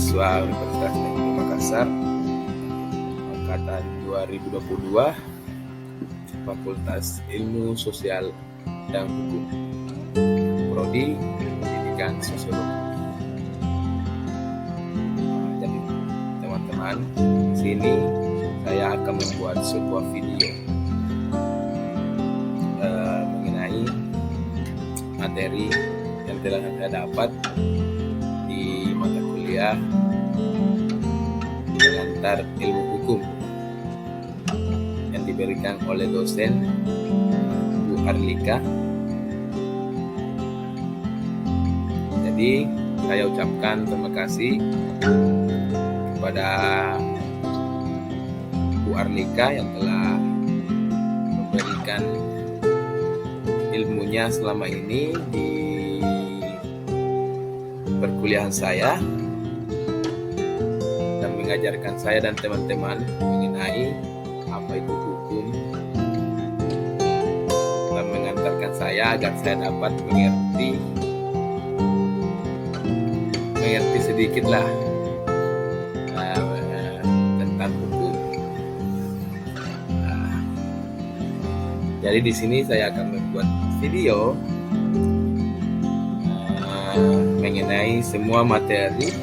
mahasiswa Universitas Negeri Makassar angkatan 2022, Fakultas Ilmu Sosial dan Hukum, Prodi Pendidikan Sosiologi. Jadi teman-teman, di sini saya akan membuat sebuah video mengenai materi yang telah saya dapat di mata kuliah pengantar ilmu hukum yang diberikan oleh dosen Bu Arlika. Jadi saya ucapkan terima kasih kepada Bu Arlika yang telah memberikan ilmunya selama ini di perkuliahan saya dan mengajarkan saya dan teman-teman mengenai apa itu hukum dan mengantarkan saya agar saya dapat mengerti sedikitlah tentang hukum. Jadi di sini saya akan membuat video mengenai semua materi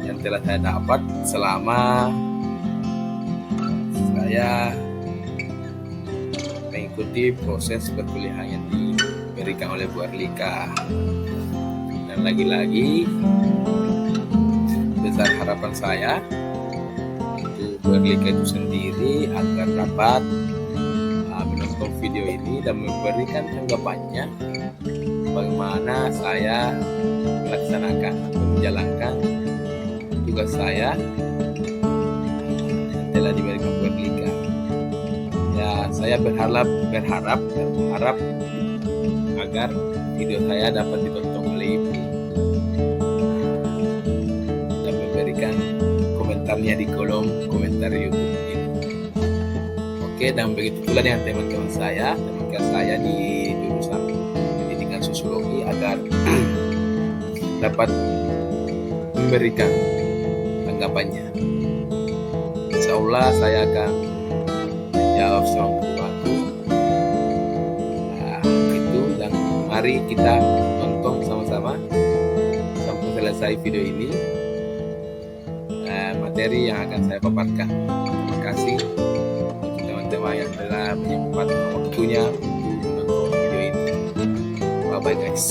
yang telah saya dapat selama saya mengikuti proses perkuliahan yang diberikan oleh Bu Arlika. Dan lagi-lagi besar harapan saya untuk Bu Arlika itu sendiri agar dapat menonton video ini dan memberikan tanggapannya bagaimana saya melaksanakan atau menjalankan tugas saya yang telah diberikan Bu Arlika. Ya, saya berharap agar video saya dapat ditonton oleh Ibu dan memberikan komentarnya di kolom komentar YouTube ini. Oke, dan begitu pula dengan teman-teman saya di jurusan Pendidikan Sosiologi agar dapat memberikan tanggapannya. Insya Allah saya akan menjawab sewaktu-waktu. Itu, dan mari kita tonton sama-sama sampai selesai video ini materi yang akan saya paparkan. Terima kasih untuk teman-teman yang telah menyempatkan waktunya untuk menonton video ini. Bye-bye guys.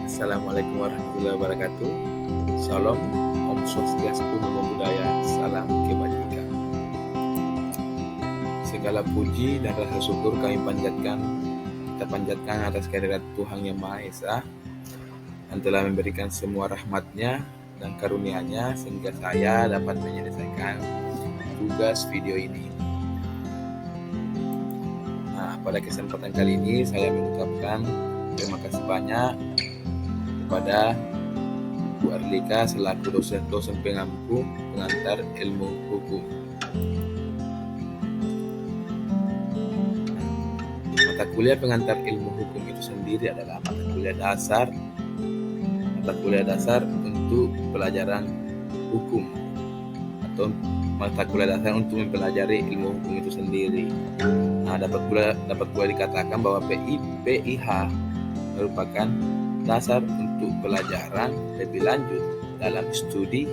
Assalamualaikum warahmatullahi wabarakatuh. Salam, Om Swastiastu, Namo Buddhaya, salam kebajikan. Segala puji dan rasa syukur kita panjatkan atas kehadirat Tuhan Yang Maha Esa yang telah memberikan semua rahmat-Nya dan karunia-Nya sehingga saya dapat menyelesaikan tugas video ini. Nah, pada kesempatan kali ini saya mengucapkan terima kasih banyak kepada Bu Arlika selaku dosen pengampu pengantar ilmu hukum. Mata kuliah pengantar ilmu hukum itu sendiri adalah mata kuliah dasar untuk pelajaran hukum atau mata kuliah dasar untuk mempelajari ilmu hukum itu sendiri. Nah, dapat pula dikatakan bahwa PIH merupakan dasar untuk pelajaran lebih lanjut dalam studi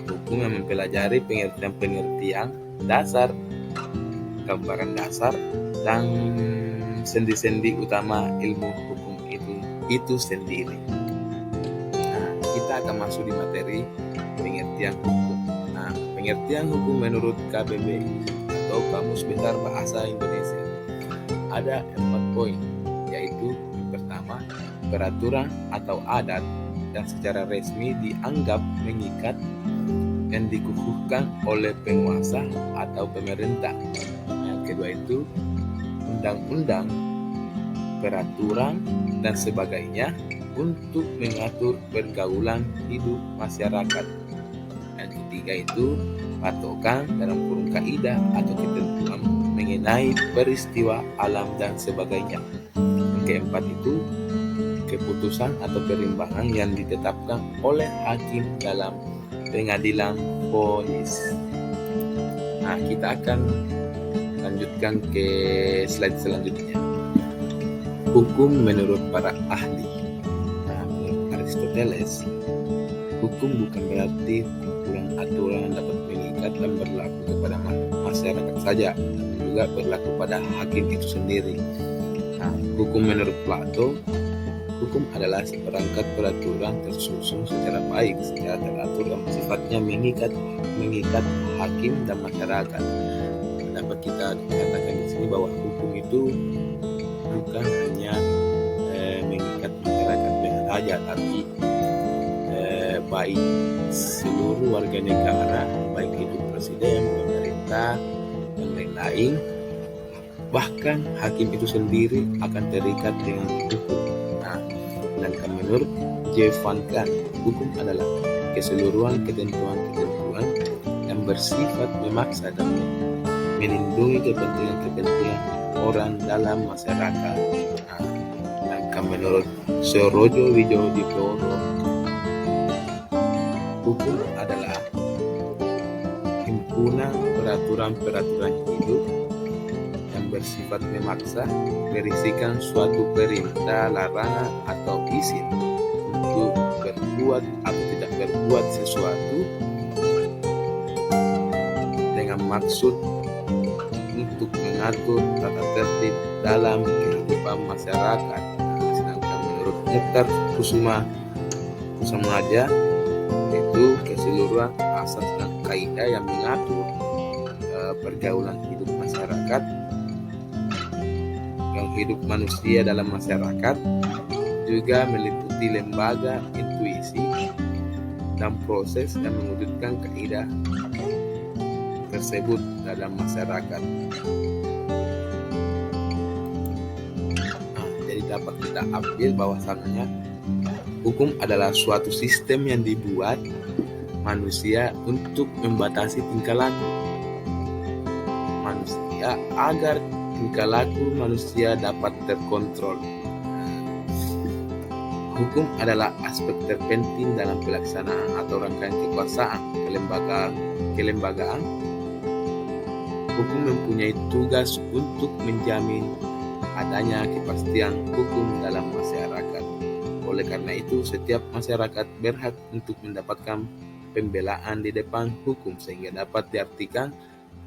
hukum yang mempelajari pengertian dasar, gambaran dasar, dan sendi-sendi utama ilmu hukum itu sendiri. Nah, kita akan masuk di materi pengertian hukum. Nah, pengertian hukum menurut KBBI atau Kamus Besar Bahasa Indonesia ada 4 poin, yaitu yang pertama, peraturan atau adat yang secara resmi dianggap mengikat yang dikukuhkan oleh penguasa atau pemerintah. Yang kedua itu undang-undang, peraturan, dan sebagainya untuk mengatur pergaulan hidup masyarakat. Yang ketiga itu patokan dalam kurung kaidah atau ketentuan mengenai mengenai peristiwa alam dan sebagainya. Yang keempat itu keputusan atau perimbangan yang ditetapkan oleh hakim dalam pengadilan vonis. Nah, kita akan lanjutkan ke slide selanjutnya. Hukum menurut para ahli. Nah, menurut Aristoteles, hukum bukan berarti aturan yang dapat mengikat dan berlaku kepada masyarakat saja, tapi juga berlaku pada hakim itu sendiri. Nah, hukum menurut Plato, hukum adalah seperangkat peraturan tersusun secara baik, secara teratur dan sifatnya mengikat hakim dan masyarakat. Dapat kita katakan di sini bahwa hukum itu bukan hanya mengikat masyarakat saja, tapi baik seluruh warga negara, baik itu presiden, pemerintah, dan lain-lain. Bahkan hakim itu sendiri akan terikat dengan hukum. Nah, dan menurut J. Van Kant, hukum adalah keseluruhan ketentuan-ketentuan yang bersifat memaksa dan melindungi kepentingan orang dalam masyarakat. Nah, dan menurut Sorojo Widjodipuro, hukum adalah himpunan peraturan-peraturan hidup yang bersifat memaksa, berisikan suatu perintah, larangan, atau izin untuk berbuat atau tidak berbuat sesuatu dengan maksud untuk mengatur tata tertib dalam kehidupan masyarakat. Sedangkan menurut Mukhtar Kusuma-Aja, itu keseluruhan asas dan kaidah yang mengatur pergaulan hidup masyarakat, yang hidup manusia dalam masyarakat, juga meliputi lembaga, intuisi, dan proses yang mewujudkan kaidah tersebut dalam masyarakat. Nah, jadi dapat kita ambil bahwasannya hukum adalah suatu sistem yang dibuat manusia untuk membatasi tingkah laku manusia agar tingkah laku manusia dapat terkontrol. Hukum adalah aspek terpenting dalam pelaksanaan atau rangkaian kekuasaan kelembagaan. Hukum mempunyai tugas untuk menjamin adanya kepastian hukum dalam masyarakat. Oleh karena itu, setiap masyarakat berhak untuk mendapatkan pembelaan di depan hukum, sehingga dapat diartikan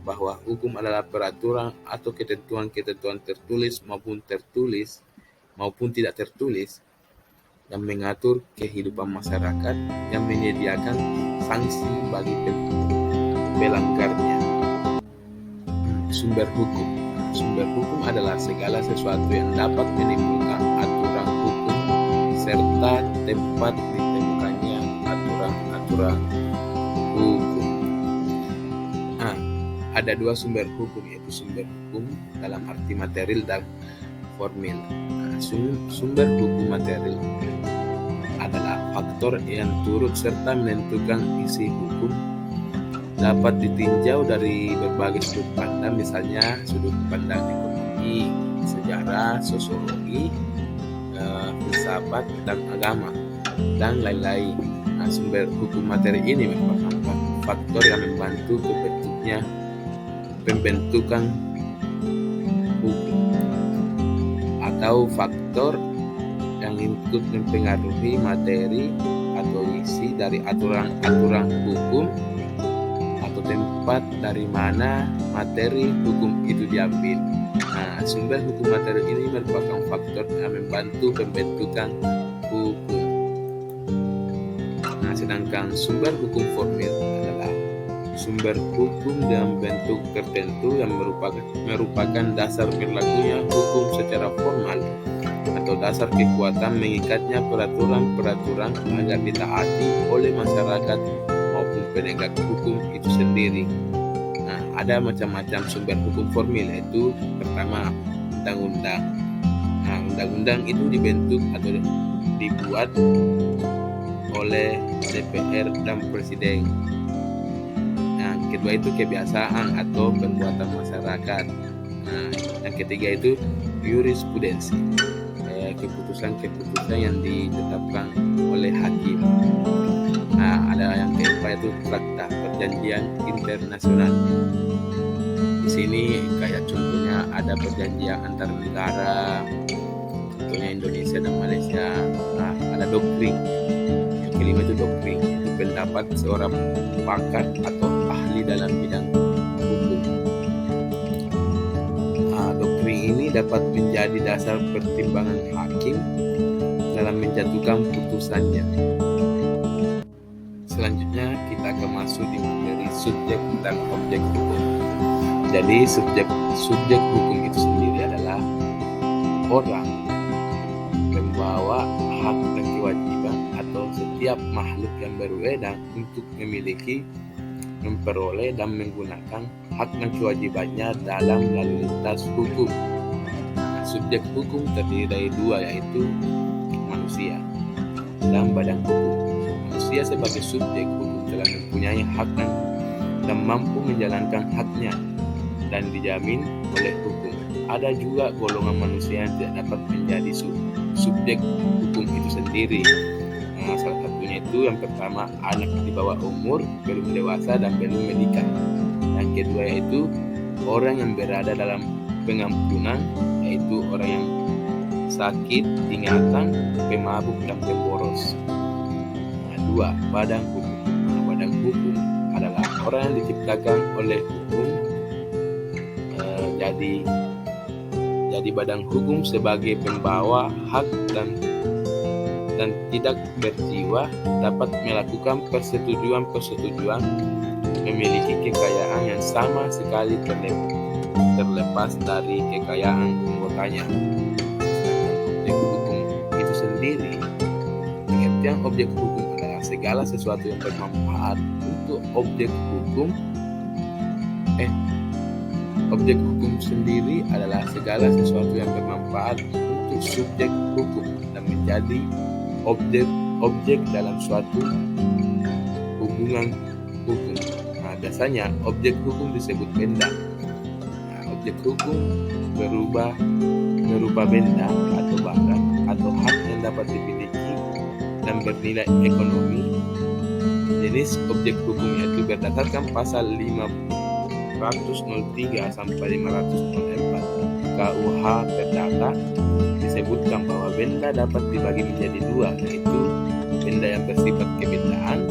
bahwa hukum adalah peraturan atau ketentuan-ketentuan tertulis maupun tidak tertulis yang mengatur kehidupan masyarakat, yang menyediakan sanksi bagi pelanggarnya. Sumber hukum. Sumber hukum adalah segala sesuatu yang dapat menimbulkan aturan hukum serta tempat ditemukannya aturan hukum. Ada dua sumber hukum, yaitu sumber hukum dalam arti material dan formil. Sumber hukum material adalah faktor yang turut serta menentukan isi hukum, dapat ditinjau dari berbagai sudut pandang, misalnya sudut pandang ekonomi, sejarah, sosiologi, filsafat, dan agama, dan lain-lain. Sumber hukum materi ini merupakan faktor yang membantu pembentukan hukum, atau faktor yang ikut mempengaruhi materi atau isi dari aturan hukum atau tempat dari mana materi hukum itu diambil. Sumber hukum materi ini merupakan faktor yang membantu pembentukan hukum. Sedangkan sumber hukum formil adalah sumber hukum dalam bentuk tertentu yang merupakan dasar berlakunya hukum secara formal atau dasar kekuatan mengikatnya peraturan-peraturan agar ditaati oleh masyarakat maupun penegak hukum itu sendiri. Ada macam-macam sumber hukum formil, yaitu pertama undang-undang. Undang-undang itu dibentuk atau dibuat oleh DPR dan Presiden. Kedua itu kebiasaan atau perbuatan masyarakat. Yang ketiga itu jurisprudensi, keputusan-keputusan yang ditetapkan oleh hakim. Nah, ada yang keempat itu traktat, perjanjian internasional. Di sini kayak contohnya ada perjanjian antar negara, contohnya Indonesia dan Malaysia. Nah, ada doktrin. Yang kelima itu doktrin, itu pendapat seorang pakar atau ahli dalam bidang hukum. Nah, doktrin ini dapat menjadi dasar pertimbangan hakim dalam menjatuhkan putusannya. Selanjutnya kita akan masuk di materi subjek dan objek hukum. Jadi subjek hukum itu sendiri adalah orang, pembawa hak dan kewajiban atau setiap makhluk yang berwenang untuk memperoleh dan menggunakan hak dan kewajibannya dalam lalu lintas hukum. Subjek hukum terdiri dari dua, yaitu manusia dan badan hukum. Manusia sebagai subjek hukum telah mempunyai hak dan mampu menjalankan haknya dan dijamin oleh hukum. Ada juga golongan manusia yang tidak dapat menjadi subjek hukum itu sendiri. Nah, salah satunya itu yang pertama, anak di bawah umur, belum dewasa dan belum menikah. Yang kedua yaitu orang yang berada dalam pengampunan, yaitu orang yang sakit ingatan, pemabuk dan pemboros. Nah, dua, badan hukum. Nah, badan hukum adalah orang yang diciptakan oleh hukum. Jadi badan hukum sebagai pembawa hak dan tidak berjiwa dapat melakukan persetujuan, memiliki kekayaan yang sama sekali terlepas dari kekayaan anggotanya. Objek hukum itu sendiri, pengertian objek hukum adalah segala sesuatu yang bermanfaat untuk objek hukum. Objek hukum sendiri adalah segala sesuatu yang bermanfaat untuk subjek hukum dan menjadi objek dalam suatu hubungan hukum. Nah, biasanya objek hukum disebut benda. Nah, objek hukum berupa benda atau barang atau hak yang dapat dimiliki dan bernilai ekonomi. Jenis objek hukum yaitu berdasarkan pasal 503 sampai 504 KUH Perdata disebutkan bahwa benda dapat dibagi menjadi dua, yaitu benda yang bersifat kebendaan.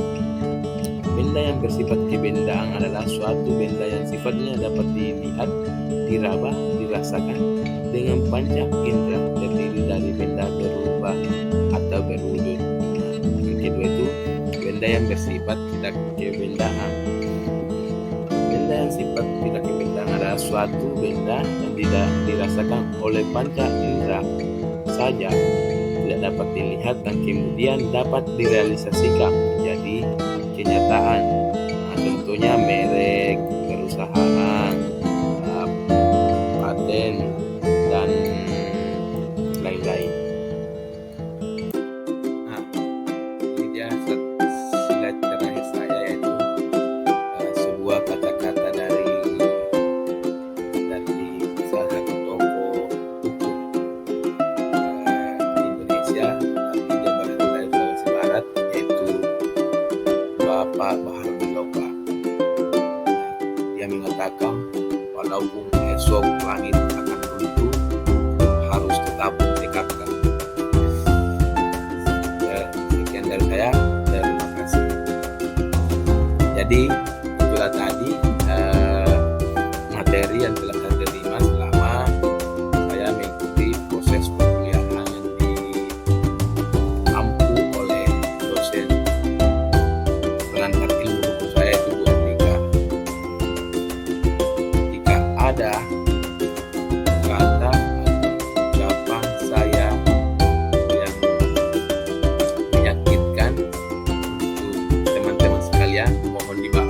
Benda yang bersifat kebendaan adalah suatu benda yang sifatnya dapat dilihat, diraba, dirasakan dengan panca indera, terdiri dari benda berupa atau berwujud. Yang kedua itu benda yang bersifat tidak kebendaan. Benda yang sifat tidak kebendaan adalah suatu benda yang tidak dirasakan oleh panca indera saja, tidak dapat dilihat dan kemudian dapat direalisasikan menjadi kenyataan. Nah, contohnya merek, perusahaan, paten, dan lain-lain. Nah, ini dia slide terakhir saya, yaitu sebuah kata-kata dari salah satu tokoh hukum Indonesia, tapi dia berada dari Sulawesi Barat, yaitu Bapak Baharudin Loka. Dia mengatakan, walaupun esok langit akan runtuh, harus tetap dekatkan. Sekian dari saya, terima kasih. Jadi itulah tadi materi yang telah saya terima selama saya mengikuti proses perkuliahan yang diampu oleh dosen pengantar ilmu hukum saya, itu Bu Andika. Jika ada kata atau ucapan saya yang menyakitkan untuk teman-teman sekalian, mohon dimaafkan.